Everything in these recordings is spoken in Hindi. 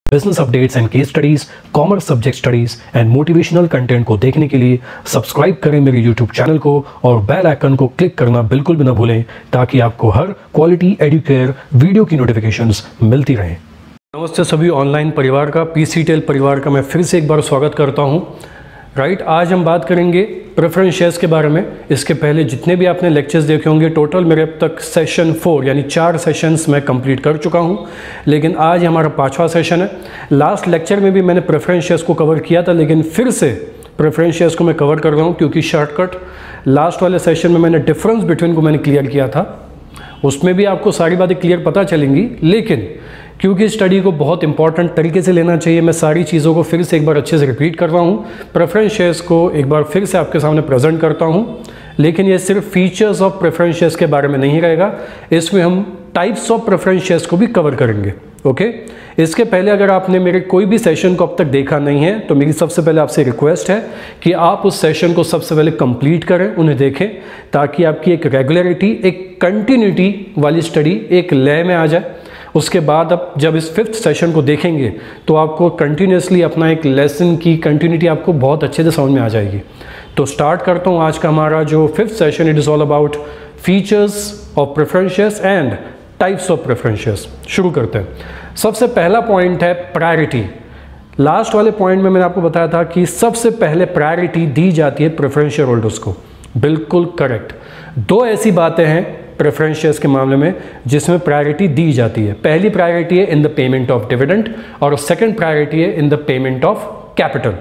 Business updates and case studies, commerce subject studies and motivational content को देखने के लिए सब्सक्राइब करें मेरे यूट्यूब चैनल को और बेल आइकन को क्लिक करना बिल्कुल भी ना भूलें ताकि आपको हर क्वालिटी एडुकेयर वीडियो की नोटिफिकेशंस मिलती रहें। नमस्ते सभी ऑनलाइन परिवार का, पीसीटेल परिवार का मैं फिर से एक बार स्वागत करता हूं। राइट, आज हम बात करेंगे प्रेफरेंस शेयर्स के बारे में। इसके पहले जितने भी आपने लेक्चर्स देखे होंगे, टोटल मेरे अब तक सेशन 4 यानी 4 सेशंस मैं कंप्लीट कर चुका हूं, लेकिन आज हमारा 5वां सेशन है। लास्ट लेक्चर में भी मैंने प्रेफरेंस शेयर्स को कवर किया था, लेकिन फिर से प्रेफरेंस शेयर्स को मैं कवर कर रहा हूं क्योंकि शॉर्टकट लास्ट वाले सेशन में मैंने डिफरेंस बिटवीन को मैंने क्लियर किया था, उसमें भी आपको सारी बातें क्लियर पता चलेंगी। लेकिन क्योंकि स्टडी को बहुत इंपॉर्टेंट तरीके से लेना चाहिए, मैं सारी चीज़ों को फिर से एक बार अच्छे से रिपीट कर रहा हूँ। प्रेफरेंस शेयर्स को एक बार फिर से आपके सामने प्रेजेंट करता हूँ, लेकिन ये सिर्फ फीचर्स ऑफ प्रेफरेंस शेयर्स के बारे में नहीं रहेगा, इसमें हम टाइप्स ऑफ प्रेफरेंस शेयर्स को भी कवर करेंगे। ओके, इसके पहले अगर आपने मेरे कोई भी सेशन को अब तक देखा नहीं है तो मेरी सबसे पहले आपसे रिक्वेस्ट है कि आप उस सेशन को सबसे पहले कंप्लीट करें, उन्हें देखें, ताकि आपकी एक रेगुलरिटी, एक कंटिन्यूटी वाली स्टडी एक लय में आ जाए। उसके बाद अब जब इस 5th सेशन को देखेंगे तो आपको कंटिन्यूसली अपना एक लेसन की कंटिन्यूटी आपको बहुत अच्छे से समझ में आ जाएगी। तो स्टार्ट करता हूँ आज का हमारा जो 5th session. It is all about features of preference shares and types of preference shares. शुरू करते हैं। सबसे पहला पॉइंट है प्रायोरिटी। लास्ट वाले पॉइंट में मैंने आपको बताया था कि सबसे पहले प्रायोरिटी दी जाती है प्रेफरेंस शेयर होल्डर्स को। बिल्कुल करेक्ट। 2 ऐसी बातें हैं प्रेफरेंस शेयर्स के मामले में जिसमें प्रायोरिटी दी जाती है। पहली प्रायोरिटी है in the payment of dividend और सेकंड प्रायोरिटी है in the payment of capital.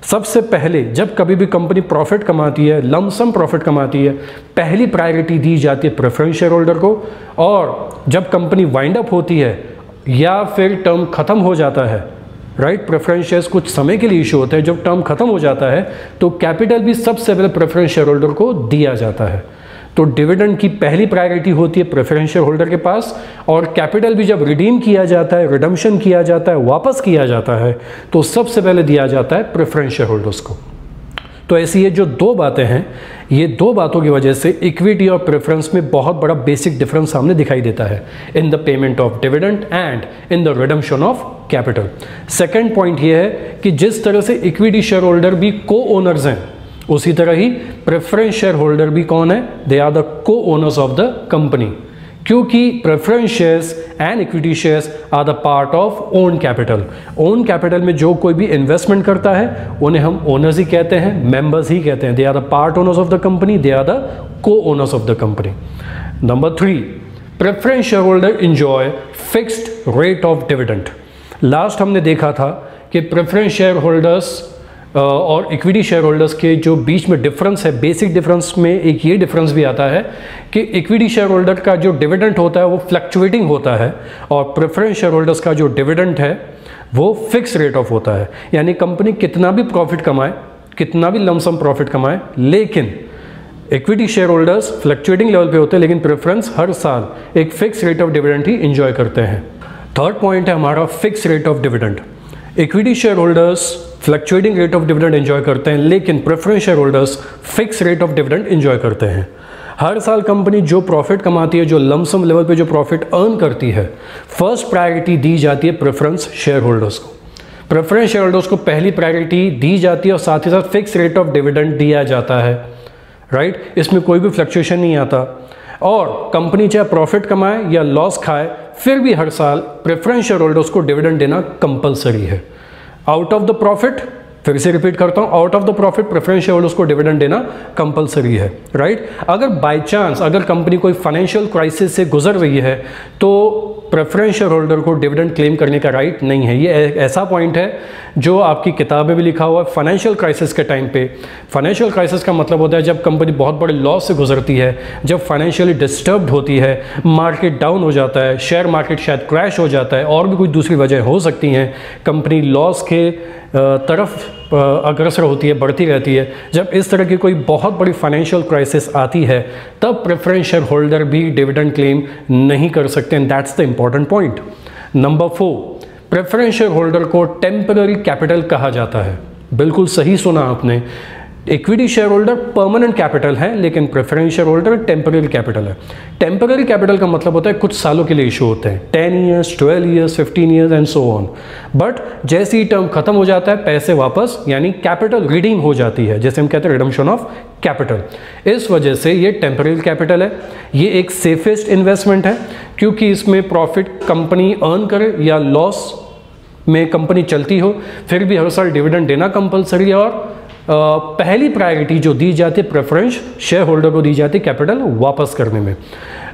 सबसे पहले जब कभी भी कंपनी प्रॉफिट कमाती है, लमसम प्रॉफिट कमाती है, पहली प्रायोरिटी दी जाती है प्रेफरेंस शेयर होल्डर को। और जब कंपनी वाइंड अप होती है या फिर टर्म खत्म हो जाता है, राइट, प्रेफरेंस शेयर्स कुछ समय के लिए इशू होते हैं, जब टर्म खत्म हो जाता है तो कैपिटल भी सबसे पहले प्रेफरेंस शेयर होल्डर को दिया जाता है। तो डिविडेंड की पहली प्रायोरिटी होती है प्रेफरेंस शेयर होल्डर के पास, और कैपिटल भी जब रिडीम किया जाता है, रिडम्पशन किया जाता है, वापस किया जाता है, तो सबसे पहले दिया जाता है प्रेफरेंस शेयर होल्डर्स को। तो ऐसी ये जो 2 बातें हैं, ये 2 बातों की वजह से इक्विटी और प्रेफरेंस में बहुत बड़ा बेसिक डिफरेंस सामने दिखाई देता है, in the payment of dividend and in the redemption of capital. Second point ये है कि जिस तरह से इक्विटी शेयर होल्डर भी को ओनर्स हैं, उसी तरह ही प्रेफरेंस शेयर होल्डर भी कौन है? They are the co owners of the company, क्योंकि preference shares and equity shares are the part of own capital. Own capital में जो कोई भी इन्वेस्टमेंट करता है उन्हें हम ओनर्स ही कहते हैं, मेंबर्स ही कहते हैं। They are the part owners of the company, they are the co owners of the company. Number 3, preference share holder enjoy fixed rate of dividend. Last हमने देखा था कि प्रेफरेंस शेयर होल्डर्स और इक्विटी शेयर होल्डर्स के जो बीच में डिफरेंस है, बेसिक डिफरेंस में एक ये डिफरेंस भी आता है कि इक्विटी शेयर होल्डर का जो डिविडेंड होता है वो फ्लक्चुएटिंग होता है और प्रेफरेंस शेयर होल्डर्स का जो डिविडेंड है वो फिक्स रेट ऑफ होता है। यानी कंपनी कितना भी प्रॉफिट कमाए, कितना भी लमसम प्रॉफिट कमाए, लेकिन equity share holders fluctuating level पे होते हैं, लेकिन प्रेफरेंस हर साल एक fix rate of dividend he enjoy करते हैं। थर्ड पॉइंट है हमारा fix rate of dividend. Equity share holders fluctuating rate of dividend enjoy करते हैं, लेकिन preference share holders fix rate of dividend enjoy करते हैं। हर साल कंपनी जो प्रॉफिट कमाती है, जो लमसम लेवल पे जो प्रॉफिट अर्न करती है, फर्स्ट प्रायोरिटी दी जाती है प्रेफरेंस शेयर होल्डर्स को। प्रेफरेंस शेयर होल्डर्स को पहली प्रायोरिटी दी जाती है और साथ ही साथ फिक्स रेट ऑफ डिविडेंड दिया जाता है। राइट, इसमें कोई भी फ्लक्चुएशन नहीं आता, और कंपनी चाहे प्रॉफिट कमाए या लॉस खाए, फिर भी हर साल प्रेफरेंस शेयर होल्डर्स को डिविडेंड देना कंपलसरी है। आउट ऑफ द प्रॉफिट, फिर से रिपीट करता हूं, out of the profit preference share holders को डिविडेंड देना कंपलसरी है। राइट, अगर बाय चांस अगर कंपनी कोई फाइनेंशियल क्राइसिस से गुजर रही है तो प्रेफरेंस शेयर होल्डर को डिविडेंड क्लेम करने का राइट नहीं है। ये ऐसा पॉइंट है जो आपकी किताब में भी लिखा हुआ है। फाइनेंशियल क्राइसिस के टाइम पे, फाइनेंशियल क्राइसिस का मतलब होता है जब कंपनी बहुत बड़े लॉस से गुजरती है, जब फाइनेंशियली डिस्टर्ब्ड होती है, मार्केट डाउन हो जाता है, शेयर मार्केट शायद क्रैश हो जाता है, और भी कुछ दूसरी वजह हो सकती हैं, कंपनी लॉस के तरफ अग्रसर होती है, बढ़ती रहती है। जब इस तरह की कोई बहुत बड़ी फाइनेंशियल क्राइसिस आती है तब प्रेफरेंस शेयर होल्डर भी डिविडेंड क्लेम नहीं कर सकते, and that's the important point. Number 4, preference share holder को टेम्पररी कैपिटल कहा जाता है। बिल्कुल सही सुना आपने, equity share holder permanent capital है, लेकिन preference share holder temporary capital है। टेम्पररी कैपिटल का मतलब होता है कुछ सालों के लिए इशू होते हैं, 10 years, 12 years, 15 years and so on. But जैसे ही टर्म खत्म हो जाता है, पैसे वापस यानी कैपिटल रिडीम हो जाती है, जैसे हम कहते हैं रिडम्पशन ऑफ कैपिटल। इस वजह से ये टेम्पररी कैपिटल है। ये एक सेफेस्ट इन्वेस्टमेंट है, क्योंकि इसमें प्रॉफिट कंपनी अर्न करे या लॉस में कंपनी चलती हो, फिर भी हर साल डिविडेंड देना कंपलसरी है। और पहली प्रायोरिटी जो दी जाती है प्रेफरेंस शेयर होल्डर को दी जाती है कैपिटल वापस करने में।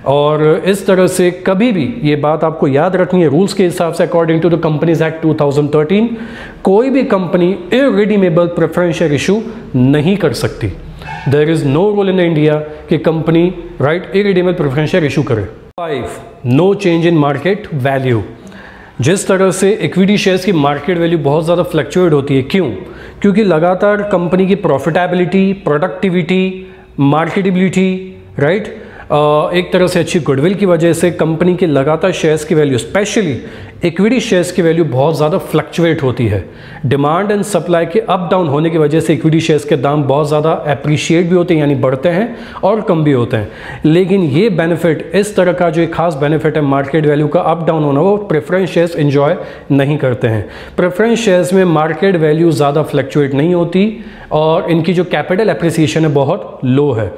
और इस तरह से कभी भी ये बात आपको याद रखनी है, रूल्स के हिसाब से according to the companies act 2013 कोई भी company irredeemable preference share issue नहीं कर सकती। There is no rule in India कि company irredeemable preference share issue करे। 5, no change in market value. जिस तरह से इक्विटी शेयर्स की मार्केट वैल्यू बहुत ज़्यादा फ्लक्चुएट होती है, क्यों? क्योंकि लगातार कंपनी की प्रॉफिटेबिलिटी, प्रोडक्टिविटी, मार्केटेबिलिटी, एक तरह से अच्छी गुडविल की वजह से कंपनी के लगातार शेयर्स की वैल्यू, स्पेशली इक्विटी शेयर्स की वैल्यू बहुत ज़्यादा फ्लक्चुएट होती है। डिमांड एंड सप्लाई के अप डाउन होने की वजह से इक्विटी शेयर्स के दाम बहुत ज़्यादा अप्रिशिएट भी होते हैं, यानी बढ़ते हैं और कम भी होते हैं। लेकिन ये बेनिफिट, इस तरह का जो एक खास बेनिफिट है मार्केट वैल्यू का अप डाउन होना, वो प्रेफरेंस शेयर्स एंजॉय नहीं करते हैं। प्रेफरेंस शेयर्स में मार्केट वैल्यू ज़्यादा फ्लक्चुएट नहीं होती और इनकी जो कैपिटल एप्रिसिएशन है बहुत लो है,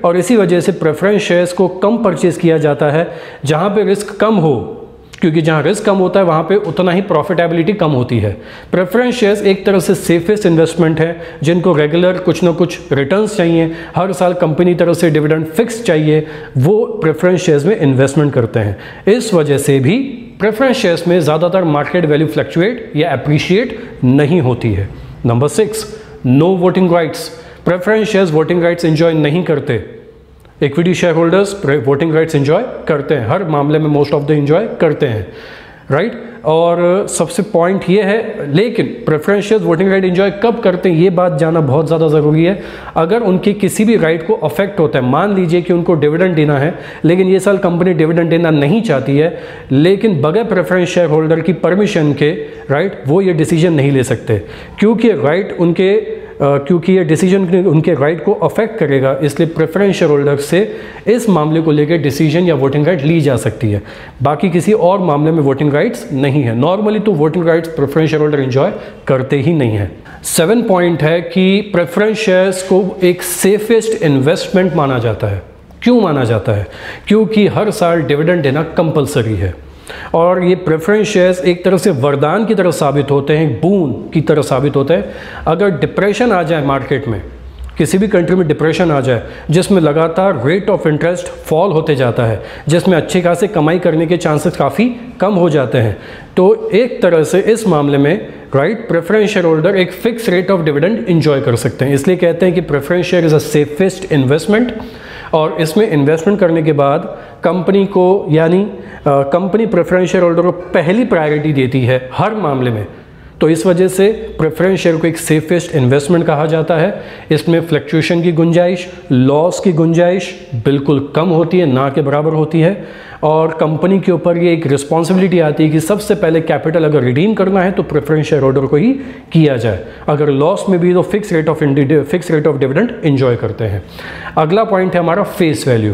और इसी वजह से प्रेफरेंस शेयर्स को कम परचेज किया जाता है जहां पे रिस्क कम हो, क्योंकि जहां रिस्क कम होता है वहां पे उतना ही प्रॉफिटेबिलिटी कम होती है। प्रेफरेंस शेयर्स एक तरह से सेफेस्ट इन्वेस्टमेंट है, जिनको रेगुलर कुछ ना कुछ रिटर्न्स चाहिए, हर साल कंपनी तरफ से डिविडेंड फिक्स चाहिए, वो प्रेफरेंस शेयर्स में इन्वेस्टमेंट करते हैं। इस वजह से भी प्रेफरेंस शेयर्स में ज़्यादातर मार्केट वैल्यू फ्लक्चुएट या अप्रिशिएट नहीं होती है। Number 6, no voting rights. Preference shares voting rights enjoy नहीं करते। Equity share holders voting rights enjoy करते हैं, हर मामले में मोस्ट ऑफ द एंजॉय करते हैं, और सबसे पॉइंट ये है, लेकिन preference shares voting right enjoy कब करते हैं ये बात जानना बहुत ज़्यादा ज़रूरी है। अगर उनके किसी भी राइट को अफेक्ट होता है, मान लीजिए कि उनको डिविडेंड देना है, लेकिन ये साल कंपनी डिविडेंड देना नहीं चाहती है, लेकिन बगैर प्रेफरेंस शेयर होल्डर की परमिशन के वो ये डिसीजन नहीं ले सकते, क्योंकि ये डिसीजन उनके राइट को अफेक्ट करेगा, इसलिए प्रेफरेंस शेयर होल्डर से इस मामले को लेकर डिसीजन या वोटिंग राइट ली जा सकती है। बाकी किसी और मामले में वोटिंग राइट्स नहीं है। नॉर्मली तो voting rights preference share holder enjoy करते ही नहीं है। 7 पॉइंट है कि प्रेफरेंस शेयर्स को एक सेफेस्ट इन्वेस्टमेंट माना जाता है। क्यों माना जाता है? क्योंकि हर साल डिविडेंड देना कंपलसरी है, और ये प्रेफरेंस शेयर्स एक तरह से वरदान की तरह साबित होते हैं, बून की तरह साबित होते हैं। अगर डिप्रेशन आ जाए मार्केट में, किसी भी कंट्री में डिप्रेशन आ जाए जिसमें लगातार रेट ऑफ इंटरेस्ट फॉल होते जाता है, जिसमें अच्छी खासी कमाई करने के चांसेस काफ़ी कम हो जाते हैं, तो एक तरह से इस मामले में प्रेफरेंस शेयर होल्डर एक fix rate of dividend enjoy कर सकते हैं। इसलिए कहते हैं कि preference share is a safest investment, और इसमें इन्वेस्टमेंट करने के बाद कंपनी को, यानी कंपनी प्रेफरेंस शेयर होल्डर को पहली प्रायोरिटी देती है हर मामले में। तो इस वजह से प्रेफरेंस शेयर को एक सेफेस्ट इन्वेस्टमेंट कहा जाता है। इसमें फ्लक्चुएशन की गुंजाइश, लॉस की गुंजाइश बिल्कुल कम होती है, ना के बराबर होती है, और कंपनी के ऊपर ये एक रिस्पॉन्सिबिलिटी आती है कि सबसे पहले कैपिटल अगर रिडीम करना है तो प्रेफरेंस शेयर होल्डर को ही किया जाए। अगर लॉस में भी तो fix rate of dividend enjoy करते हैं। अगला पॉइंट है हमारा फेस वैल्यू।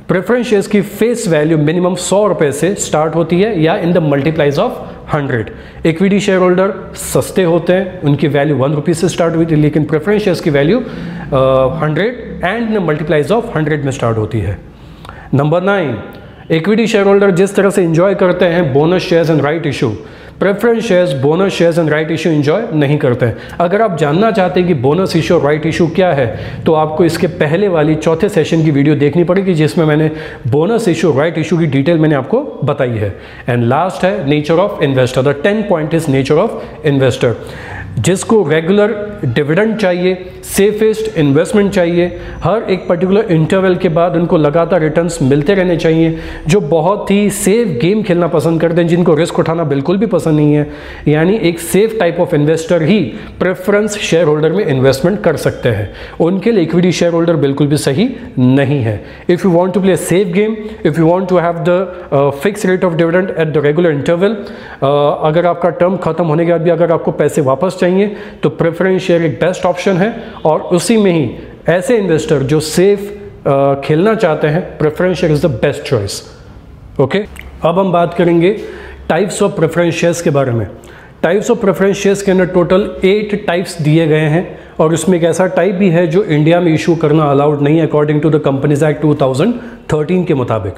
प्रेफरेंस शेयर्स की फेस वैल्यू मिनिमम 100 रुपये से स्टार्ट होती है, या in the multiplies of 100। Equity share holder सस्ते होते हैं, उनकी वैल्यू 1 रुपये से स्टार्ट हुई थी, लेकिन प्रेफरेंस शेयर्स की वैल्यू 100 एंड मल्टीप्लाइज ऑफ 100 में स्टार्ट होती है। नंबर 9, इक्विटी शेयर होल्डर जिस तरह से एंजॉय करते हैं bonus shares and right issue, preference shares bonus shares and right issue enjoy नहीं करते हैं। अगर आप जानना चाहते हैं कि बोनस इशू और राइट इशू क्या है, तो आपको इसके पहले वाली चौथे सेशन की वीडियो देखनी पड़ेगी, जिसमें मैंने बोनस इशू, राइट इशू की डिटेल मैंने आपको बताई है। एंड लास्ट है nature of investor. The 10 point is nature of investor. जिसको रेगुलर डिविडेंड चाहिए, सेफेस्ट इन्वेस्टमेंट चाहिए, हर एक पर्टिकुलर इंटरवल के बाद उनको लगातार रिटर्न्स मिलते रहने चाहिए, जो बहुत ही सेफ गेम खेलना पसंद करते हैं, जिनको रिस्क उठाना बिल्कुल भी पसंद नहीं है, यानी एक safe type of investor he preference share holder में इन्वेस्टमेंट कर सकते हैं। उनके लिए इक्विटी शेयर होल्डर बिल्कुल भी सही नहीं है। If you want to play safe game, if you want to have the fix rate of dividend at the regular interval, अगर आपका टर्म खत्म होने के बाद भी अगर आपको पैसे वापस चाहिए तो प्रेफरेंस शेयर एक बेस्ट ऑप्शन है, और उसी में ही ऐसे इन्वेस्टर जो सेफ खेलना चाहते हैं, preference share is the best choice. Okay, अब हम बात करेंगे टाइप्स ऑफ प्रेफरेंस शेयर्स के बारे में। टाइप्स ऑफ प्रेफरेंस शेयर्स के अंदर टोटल 8 टाइप्स दिए गए हैं, और इसमें एक ऐसा टाइप भी है जो इंडिया में इशू करना अलाउड नहीं है according to the companies act 2013 के मुताबिक।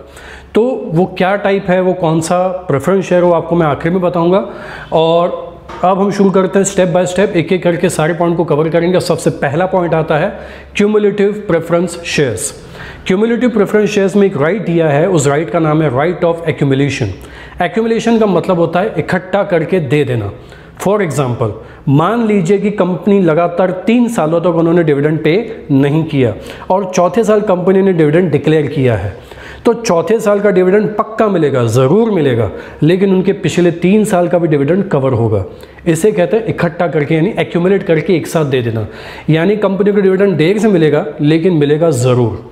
तो वो क्या टाइप है, वो कौन सा प्रेफरेंस शेयर हो, आपको मैं आखिर में बताऊंगा। और अब हम शुरू करते हैं स्टेप बाय स्टेप, एक एक करके सारे पॉइंट को कवर करेंगे। सबसे पहला पॉइंट आता है cumulative preference shares. Cumulative preference shares में एक राइट दिया है, उस राइट का नाम है राइट ऑफ एक्यूमुलेशन। एक्यूमुलेशन का मतलब होता है इकट्ठा करके दे देना। फॉर एग्जाम्पल, मान लीजिए कि कंपनी लगातार 3 सालों तक उन्होंने डिविडेंड पे नहीं किया और चौथे साल कंपनी ने डिविडेंड डिक्लेयर किया है, तो चौथे साल का डिविडेंड पक्का मिलेगा, ज़रूर मिलेगा, लेकिन उनके पिछले 3 साल का भी डिविडेंड कवर होगा। इसे कहते हैं इकट्ठा करके, यानी एक्यूमुलेट करके एक साथ दे देना। यानी कंपनी को डिविडेंड देर से मिलेगा लेकिन मिलेगा ज़रूर,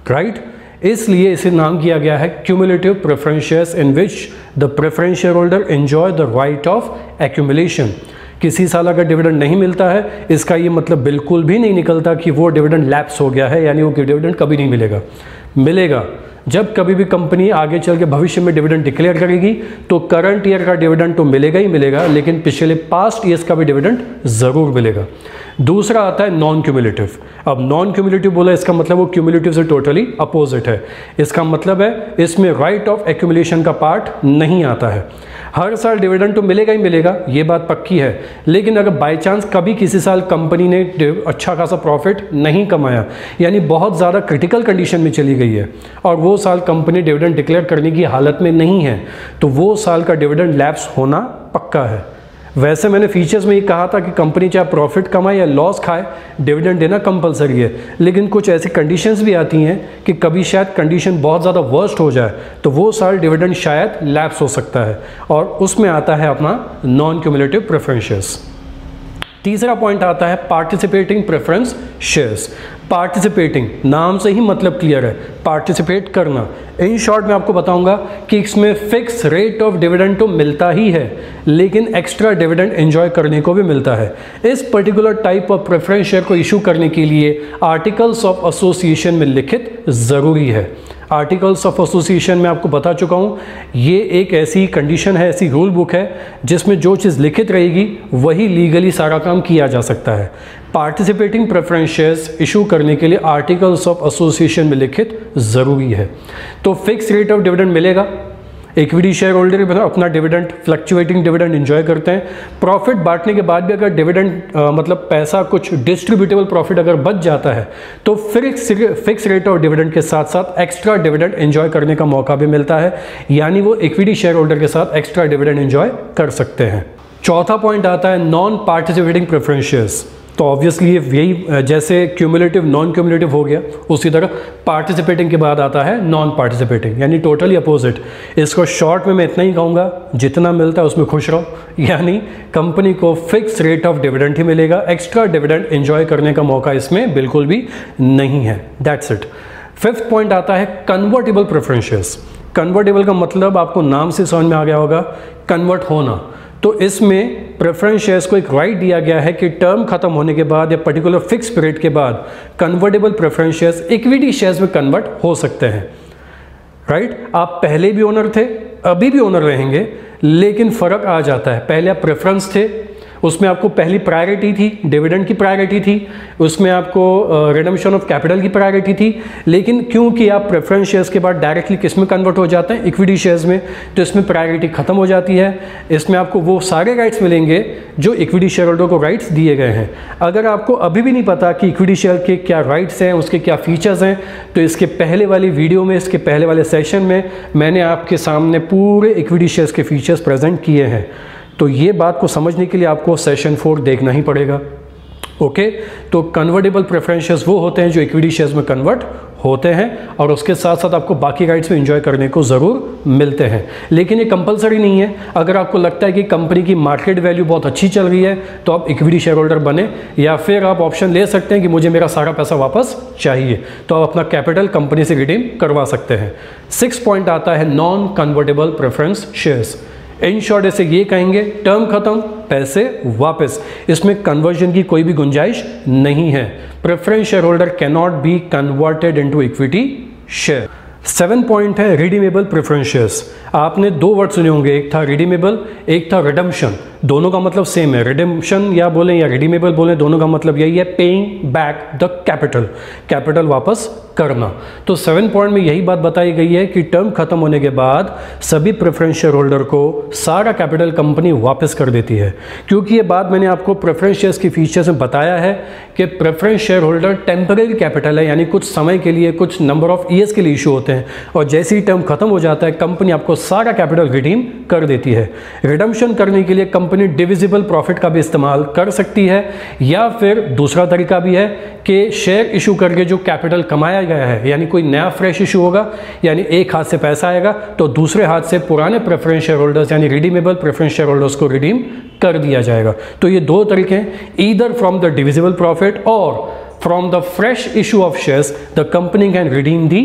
राइट। इसलिए इसे नाम किया गया है cumulative preference shares, in which the preference share holder enjoy the right of accumulation. किसी साल अगर डिविडेंड नहीं मिलता है, इसका ये मतलब बिल्कुल भी नहीं निकलता कि वो डिविडेंड लैप्स हो गया है, यानी वो डिविडेंड कभी नहीं मिलेगा। मिलेगा जब कभी भी कंपनी आगे चल के भविष्य में डिविडेंड डिक्लेयर करेगी, तो करंट ईयर का डिविडेंड तो मिलेगा ही मिलेगा, लेकिन पिछले पास्ट ईयर्स का भी डिविडेंड ज़रूर मिलेगा। दूसरा आता है नॉन क्यूमुलेटिव। अब नॉन क्यूमुलेटिव बोला, इसका मतलब वो क्यूमुलेटिव से टोटली अपोजिट है। इसका मतलब है इसमें राइट ऑफ एक्यूमुलेशन का पार्ट नहीं आता है। हर साल डिविडेंड तो मिलेगा ही मिलेगा, ये बात पक्की है, लेकिन अगर बाय चांस कभी किसी साल कंपनी ने अच्छा खासा प्रॉफिट नहीं कमाया, यानी बहुत ज़्यादा क्रिटिकल कंडीशन में चली गई है और वो साल कंपनी डिविडेंड डिक्लेयर करने की हालत में नहीं है, तो वो साल का डिविडेंड लैप्स होना पक्का है। वैसे मैंने फीचर्स में ये कहा था कि कंपनी चाहे प्रॉफिट कमाए या लॉस खाए, डिविडेंड देना कंपलसरी है, लेकिन कुछ ऐसी कंडीशंस भी आती हैं कि कभी शायद कंडीशन बहुत ज़्यादा वर्स्ट हो जाए, तो वो साल डिविडेंड शायद लैप्स हो सकता है, और उसमें आता है अपना नॉन क्यूमुलेटिव प्रेफरेंस शेयर्स। तीसरा पॉइंट आता है पार्टिसिपेटिंग प्रेफरेंस शेयर्स। पार्टिसिपेटिंग, नाम से ही मतलब क्लियर है, पार्टिसिपेट करना। इन शॉर्ट मैं आपको बताऊंगा कि इसमें फिक्स रेट ऑफ डिविडेंड तो मिलता ही है, लेकिन एक्स्ट्रा डिविडेंड एंजॉय करने को भी मिलता है। इस particular type of preference share को इशू करने के लिए आर्टिकल्स ऑफ एसोसिएशन में लिखित ज़रूरी है। आर्टिकल्स ऑफ एसोसिएशन में आपको बता चुका हूँ, ये एक ऐसी कंडीशन है, ऐसी रूल बुक है जिसमें जो चीज़ लिखित रहेगी वही लीगली सारा काम किया जा सकता है। पार्टिसिपेटिंग प्रेफरेंस शेयर्स इशू करने के लिए आर्टिकल्स ऑफ एसोसिएशन में लिखित ज़रूरी है। तो फिक्स रेट ऑफ डिविडेंड मिलेगा, इक्विटी शेयर होल्डर अपना डिविडेंड, फ्लक्चुएटिंग डिविडेंड एंजॉय करते हैं। प्रॉफिट बांटने के बाद भी अगर डिविडेंड मतलब पैसा कुछ डिस्ट्रीब्यूटेबल प्रॉफिट अगर बच जाता है, तो फिक्स रेट ऑफ डिविडेंड के साथ साथ एक्स्ट्रा डिविडेंड एंजॉय करने का मौका भी मिलता है, यानी वो इक्विटी शेयर होल्डर के साथ एक्स्ट्रा डिविडेंड एंजॉय कर सकते हैं। चौथा पॉइंट आता है नॉन पार्टिसिपेटिंग प्रेफरेंस शेयर्स। तो ऑब्वियसली यही, जैसे क्यूमुलेटिव नॉन क्यूमुलेटिव हो गया, उसी तरह पार्टिसिपेटिंग के बाद आता है नॉन पार्टिसिपेटिंग, यानी टोटली अपोजिट। इसको शॉर्ट में मैं इतना ही कहूँगा, जितना मिलता है उसमें खुश रहो, यानी कंपनी को फिक्स रेट ऑफ डिविडेंड ही मिलेगा, एक्स्ट्रा डिविडेंड एंजॉय करने का मौका इसमें बिल्कुल भी नहीं है। That's it. फिफ्थ पॉइंट आता है कन्वर्टेबल प्रेफरेंस शेयर्स। कन्वर्टेबल का मतलब आपको नाम से समझ में आ गया होगा, कन्वर्ट होना। तो इसमें प्रेफरेंस शेयर्स को एक राइट दिया गया है कि टर्म खत्म होने के बाद या पर्टिकुलर फिक्स पीरियड के बाद convertible preference shares equity shares में कन्वर्ट हो सकते हैं, राइट। आप पहले भी ओनर थे, अभी भी ओनर रहेंगे, लेकिन फ़र्क आ जाता है। पहले आप प्रेफरेंस थे, उसमें आपको पहली प्रायोरिटी थी, डिविडेंड की प्रायोरिटी थी, उसमें आपको रिडम्पशन ऑफ कैपिटल की प्रायोरिटी थी, लेकिन क्योंकि आप प्रेफरेंस शेयर्स के बाद डायरेक्टली किस में कन्वर्ट हो जाते हैं, इक्विटी शेयर्स में, तो इसमें प्रायोरिटी खत्म हो जाती है। इसमें आपको वो सारे राइट्स मिलेंगे जो इक्विटी शेयर होल्डर को राइट्स दिए गए हैं। अगर आपको अभी भी नहीं पता कि इक्विटी शेयर के क्या राइट्स हैं, उसके क्या फीचर्स हैं, तो इसके पहले वाली वीडियो में, इसके पहले वाले सेशन में मैंने आपके सामने पूरे इक्विटी शेयर्स के फीचर्स प्रेजेंट किए हैं। तो ये बात को समझने के लिए आपको सेशन 4 देखना ही पड़ेगा। ओके, तो कन्वर्टेबल प्रेफरेंस शेयर्स वो होते हैं जो इक्विटी शेयर्स में कन्वर्ट होते हैं, और उसके साथ साथ आपको बाकी राइट्स में एंजॉय करने को ज़रूर मिलते हैं, लेकिन ये कंपलसरी नहीं है। अगर आपको लगता है कि कंपनी की मार्केट वैल्यू बहुत अच्छी चल रही है, तो आप इक्विटी शेयर होल्डर बने, या फिर आप ऑप्शन ले सकते हैं कि मुझे मेरा सारा पैसा वापस चाहिए, तो आप अपना कैपिटल कंपनी से रिडीम करवा सकते हैं। 6 पॉइंट आता है non convertible preference shares. In short ऐसे ये कहेंगे, टर्म खत्म, पैसे वापस, इसमें कन्वर्जन की कोई भी गुंजाइश नहीं है। Preference share holder can not be converted into equity share. 7 point है रिडीमेबल प्रेफरेंस शेयर्स। आपने 2 वर्ड सुने होंगे, एक था रिडीमेबल, एक था रिडम्पशन। दोनों का मतलब सेम है, रिडम्पशन या बोलें या रिडीमेबल बोलें, दोनों का मतलब यही है, paying back the capital, capital वापस करना। तो 7 पॉइंट में यही बात बताई गई है कि टर्म खत्म होने के बाद सभी प्रेफरेंस शेयर होल्डर को सारा कैपिटल कंपनी वापस कर देती है। क्योंकि ये बात मैंने आपको प्रेफरेंस शेयर्स की फीचर्स में बताया है कि preference share holder temporary capital है, यानी कुछ समय के लिए, कुछ नंबर ऑफ ईयर्स के लिए इशू होते हैं, और जैसे ही टर्म खत्म हो जाता है कंपनी आपको सारा कैपिटल रिडीम कर देती है। रिडम्पशन करने के लिए कंपनी डिविजिबल प्रॉफिट का भी इस्तेमाल कर सकती है, या फिर दूसरा तरीका भी है कि शेयर इशू करके जो कैपिटल कमाया गया है, यानी कोई नया फ्रेश इशू होगा, यानी एक हाथ से पैसा आएगा तो दूसरे हाथ से पुराने प्रेफरेंस शेयर होल्डर्स यानी रिडीमेबल प्रेफरेंस शेयर होल्डर्स को रिडीम कर दिया जाएगा। तो ये 2 तरीके हैं, either from the divisible profit और from the fresh issue of shares the company can redeem the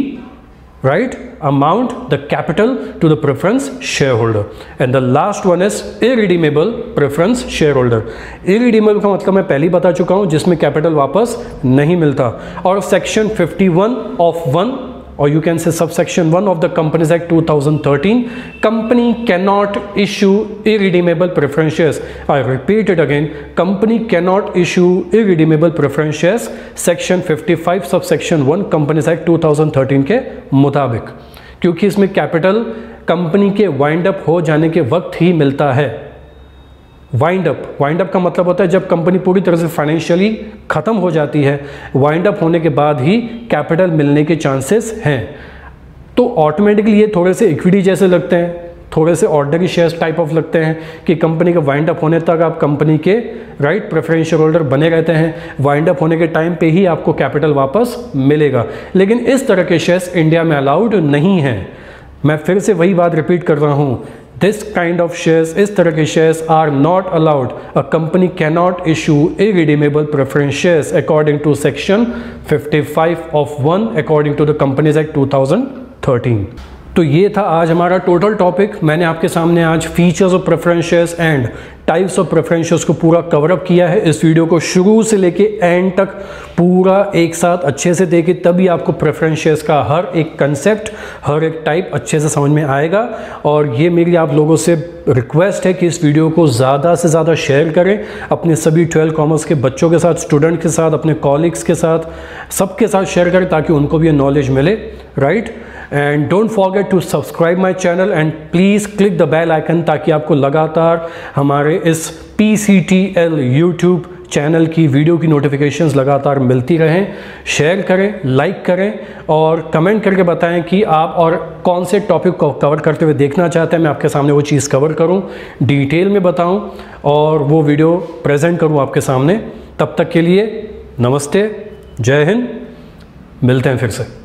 right amount, the capital to the preference shareholder. And the last one is irredeemable preference shareholder. irredeemable का मतलब मैं पहले ही बता चुका हूं, जिसमें कैपिटल वापस नहीं मिलता। और section 51 of 1 or you can say subsection 1 of the Companies Act 2013, company cannot issue irredeemable preference shares. I repeat it again, company cannot issue irredeemable preference shares, section 55 subsection 1 Companies Act 2013 के मुताबिक, क्योंकि इसमें कैपिटल कंपनी के वाइंड अप हो जाने के वक्त ही मिलता है। वाइंड अप का मतलब होता है जब कंपनी पूरी तरह से फाइनेंशियली ख़त्म हो जाती है, वाइंड अप होने के बाद ही कैपिटल मिलने के चांसेस हैं। तो ऑटोमेटिकली ये थोड़े से इक्विटी जैसे लगते हैं, थोड़े से ऑर्डिनरी शेयर्स टाइप ऑफ लगते हैं कि कंपनी का वाइंड अप होने तक आप कंपनी के प्रेफरेंस शेयर होल्डर बने रहते हैं, वाइंड अप होने के टाइम पे ही आपको कैपिटल वापस मिलेगा। लेकिन इस तरह के शेयर्स इंडिया में अलाउड नहीं हैं। मैं फिर से वही बात रिपीट कर रहा हूँ, This kind of shares, इस तरह के shares are not allowed. A company cannot issue irredeemable preference shares according to section 55 of 1 according to the Companies Act 2013. तो ये था आज हमारा टोटल टॉपिक। मैंने आपके सामने आज features of preference shares and types of preference shares को पूरा कवर अप किया है। इस वीडियो को शुरू से लेके एंड तक पूरा एक साथ अच्छे से देखें, तभी आपको प्रेफरेंस शेयर्स का हर एक कंसेप्ट, हर एक टाइप अच्छे से समझ में आएगा। और ये मेरी आप लोगों से रिक्वेस्ट है कि इस वीडियो को ज़्यादा से ज़्यादा शेयर करें अपने सभी 12 कॉमर्स के बच्चों के साथ, स्टूडेंट के साथ, अपने कॉलीग्स के साथ, सबके साथ शेयर करें ताकि उनको भी ये नॉलेज मिले, right. And don't forget to subscribe my channel and please click the bell icon ताकि आपको लगातार हमारे इस PCTL यूट्यूब चैनल की वीडियो की नोटिफिकेशंस लगातार मिलती रहें। शेयर करें, लाइक करें और कमेंट करके बताएं कि आप और कौन से टॉपिक को कवर करते हुए देखना चाहते हैं। मैं आपके सामने वो चीज़ कवर करूं, डिटेल में बताऊं और वो वीडियो प्रेजेंट करूं आपके सामने। तब तक के लिए नमस्ते, जय हिंद, मिलते हैं फिर से।